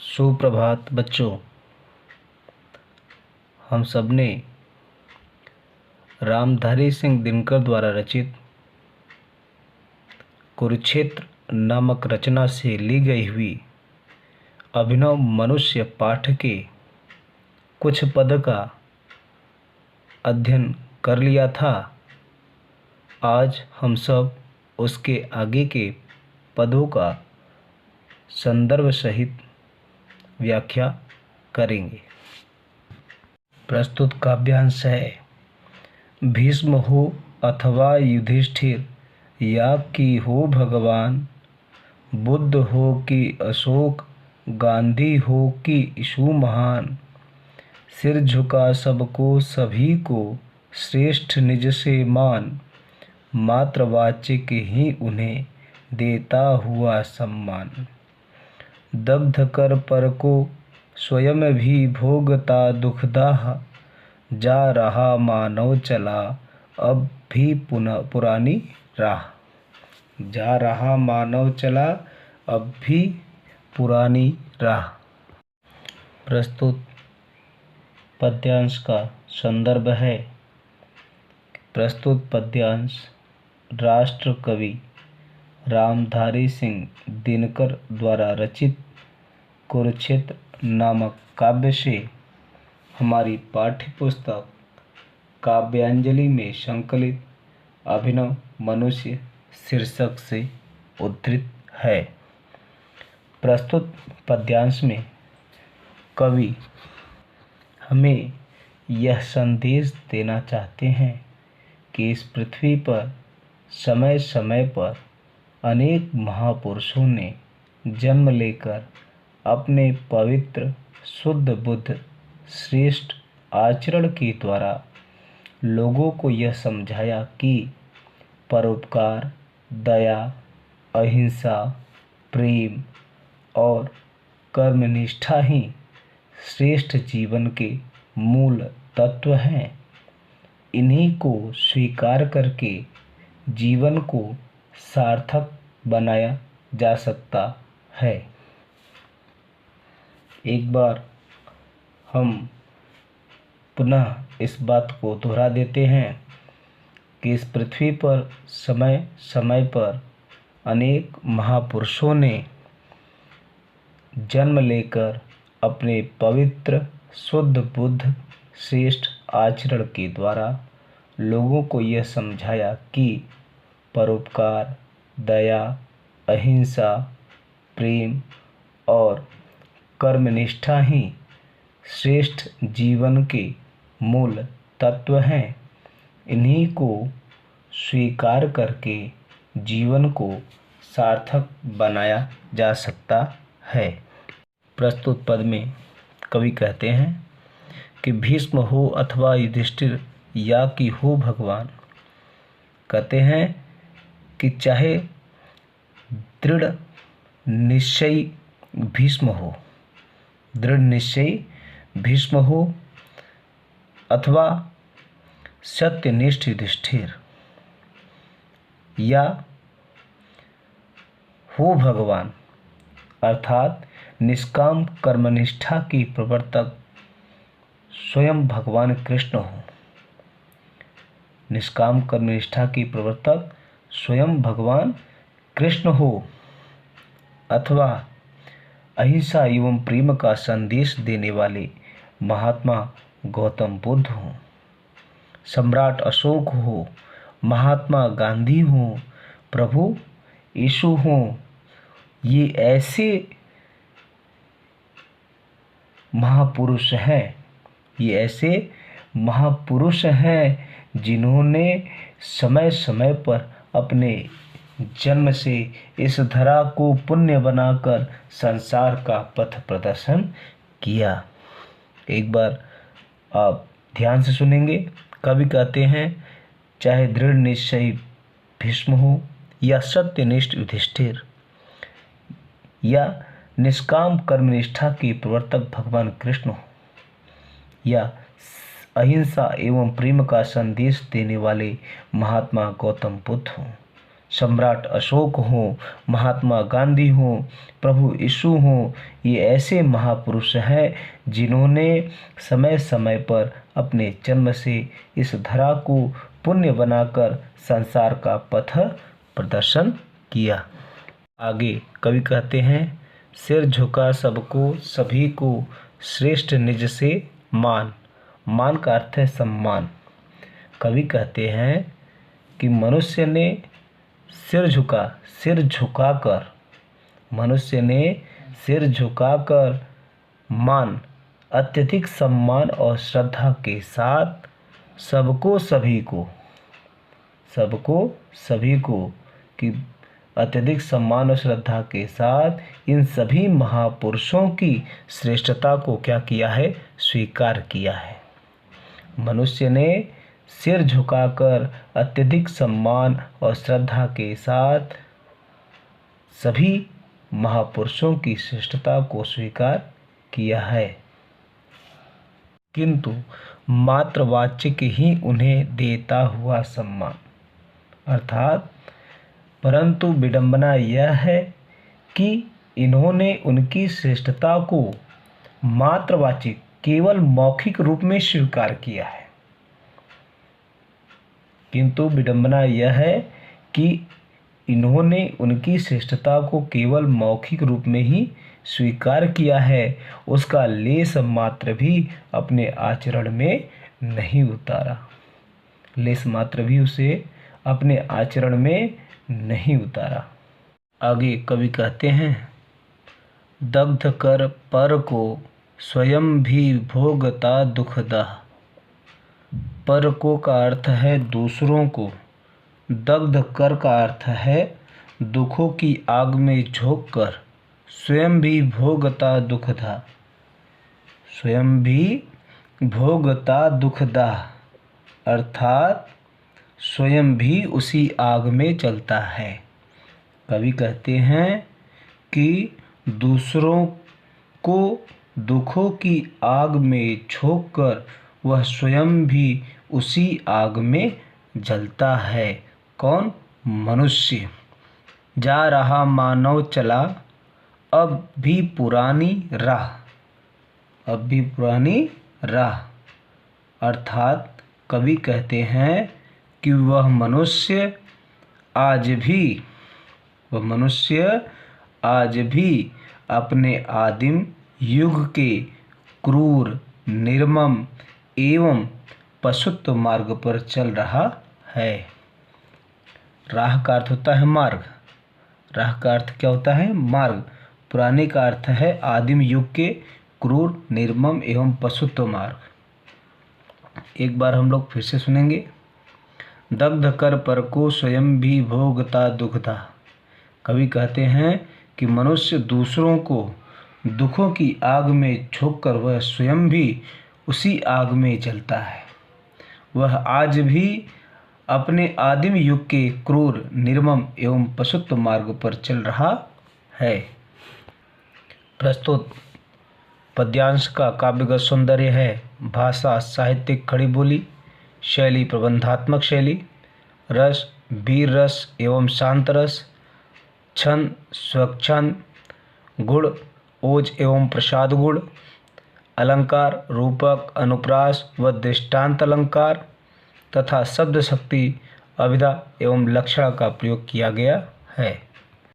सुप्रभात बच्चों। हम सब ने रामधारी सिंह दिनकर द्वारा रचित कुरुक्षेत्र नामक रचना से ली गई हुई अभिनव मनुष्य पाठ के कुछ पद का अध्ययन कर लिया था। आज हम सब उसके आगे के पदों का संदर्भ सहित व्याख्या करेंगे। प्रस्तुत काव्यांश है भीष्म हो अथवा युधिष्ठिर, या कि हो भगवान, बुद्ध हो कि अशोक, गांधी हो कि यीशु महान। सिर झुका सबको सभी को, श्रेष्ठ निज से मान, मातृवाचिक ही उन्हें देता हुआ सम्मान। दग्ध कर पर को स्वयं भी भोगता दुखदाह, जा रहा मानव चला अब भी पुरानी राह। जा रहा मानव चला अब भी पुरानी राह। प्रस्तुत पद्यांश का संदर्भ है। प्रस्तुत पद्यांश राष्ट्र कवि रामधारी सिंह दिनकर द्वारा रचित कुरुक्षेत्र नामक काव्य से हमारी पाठ्य पुस्तक काव्यांजलि में संकलित अभिनव मनुष्य शीर्षक से उद्धृत है। प्रस्तुत पद्यांश में कवि हमें यह संदेश देना चाहते हैं कि इस पृथ्वी पर समय समय पर अनेक महापुरुषों ने जन्म लेकर अपने पवित्र शुद्ध बुद्ध श्रेष्ठ आचरण के द्वारा लोगों को यह समझाया कि परोपकार, दया, अहिंसा, प्रेम और कर्मनिष्ठा ही श्रेष्ठ जीवन के मूल तत्व हैं। इन्हीं को स्वीकार करके जीवन को सार्थक बनाया जा सकता है। एक बार हम पुनः इस बात को दोहरा देते हैं कि इस पृथ्वी पर समय समय पर अनेक महापुरुषों ने जन्म लेकर अपने पवित्र शुद्ध बुद्ध श्रेष्ठ आचरण के द्वारा लोगों को यह समझाया कि परोपकार, दया, अहिंसा, प्रेम और कर्मनिष्ठा ही श्रेष्ठ जीवन के मूल तत्व हैं। इन्हीं को स्वीकार करके जीवन को सार्थक बनाया जा सकता है। प्रस्तुत पद में कवि कहते हैं कि भीष्म हो अथवा युधिष्ठिर, या कि हो भगवान। कहते हैं कि चाहे दृढ़ निश्चयी भीष्म हो, दृढ़ निश्चयी भीष्म हो अथवा सत्यनिष्ठ युधिष्ठिर, या हो भगवान अर्थात निष्काम कर्मनिष्ठा की प्रवर्तक स्वयं भगवान कृष्ण हो। निष्काम कर्मनिष्ठा की प्रवर्तक स्वयं भगवान कृष्ण हो, अथवा अहिंसा एवं प्रेम का संदेश देने वाले महात्मा गौतम बुद्ध हो, सम्राट अशोक हो, महात्मा गांधी हो, प्रभु यीशु हो। ये ऐसे महापुरुष हैं, ये ऐसे महापुरुष हैं जिन्होंने समय समय पर अपने जन्म से इस धरा को पुण्य बनाकर संसार का पथ प्रदर्शन किया। एक बार आप ध्यान से सुनेंगे। कवि कहते हैं चाहे दृढ़ निश्चयी भीष्म हो, या सत्यनिष्ठ युधिष्ठिर, या निष्काम कर्मनिष्ठा के प्रवर्तक भगवान कृष्ण हो, या अहिंसा एवं प्रेम का संदेश देने वाले महात्मा गौतम बुद्ध हो, सम्राट अशोक हों, महात्मा गांधी हों, प्रभु यीशु हों, ये ऐसे महापुरुष हैं जिन्होंने समय समय पर अपने जन्म से इस धरा को पुण्य बनाकर संसार का पथ प्रदर्शन किया। आगे कवि कहते हैं, सिर झुका सबको सभी को, श्रेष्ठ निज से मान। मान का अर्थ है सम्मान। कवि कहते हैं कि मनुष्य ने सिर झुकाकर मनुष्य ने सिर झुकाकर मान, अत्यधिक सम्मान और श्रद्धा के साथ सबको सभी को कि अत्यधिक सम्मान और श्रद्धा के साथ इन सभी महापुरुषों की श्रेष्ठता को क्या किया है? स्वीकार किया है। मनुष्य ने सिर झुकाकर अत्यधिक सम्मान और श्रद्धा के साथ सभी महापुरुषों की श्रेष्ठता को स्वीकार किया है, किंतु मात्र वाचिक ही उन्हें देता हुआ सम्मान। अर्थात परंतु विडंबना यह है कि इन्होंने उनकी श्रेष्ठता को मात्रवाचिक केवल मौखिक रूप में स्वीकार किया है। किंतु विडंबना यह है कि इन्होंने उनकी श्रेष्ठता को केवल मौखिक रूप में ही स्वीकार किया है, उसका लेश मात्र भी अपने आचरण में नहीं उतारा। लेश मात्र भी उसे अपने आचरण में नहीं उतारा। आगे कवि कहते हैं, दग्ध कर पर को स्वयं भी भोगता दुखदाह। पर को का अर्थ है दूसरों को, दग्ध कर का अर्थ है दुखों की आग में झोंककर स्वयं भी भोगता दुखदाह। स्वयं भी भोगता दुखदाह अर्थात स्वयं भी उसी आग में जलता है। कवि कहते हैं कि दूसरों को दुखों की आग में झोंककर वह स्वयं भी उसी आग में जलता है। कौन? मनुष्य। जा रहा मानव चला अब भी पुरानी राह। अर्थात कवि कहते हैं कि वह मनुष्य आज भी अपने आदिम युग के क्रूर, निर्मम एवं पशुत्व मार्ग पर चल रहा है। राह का अर्थ होता है मार्ग। राह का अर्थ क्या होता है? मार्ग। पुराने का अर्थ है आदिम युग के क्रूर, निर्मम एवं पशुत्व मार्ग। एक बार हम लोग फिर से सुनेंगे। दग्ध कर पर को स्वयं भी भोगता दुखदाह। कवि कहते हैं कि मनुष्य दूसरों को दुखों की आग में झोंककर वह स्वयं भी उसी आग में जलता है। वह आज भी अपने आदिम युग के क्रूर, निर्मम एवं पशुत्व मार्ग पर चल रहा है। प्रस्तुत पद्यांश का काव्यगत सौंदर्य है भाषा साहित्यिक खड़ी बोली, शैली प्रबंधात्मक शैली, रस वीर रस एवं शांत रस, छंद स्वच्छंद, गुण ओज एवं प्रसाद गुण, अलंकार रूपक, अनुप्रास व दृष्टांत अलंकार तथा शब्द शक्ति, अभिधा एवं लक्षण का प्रयोग किया गया है।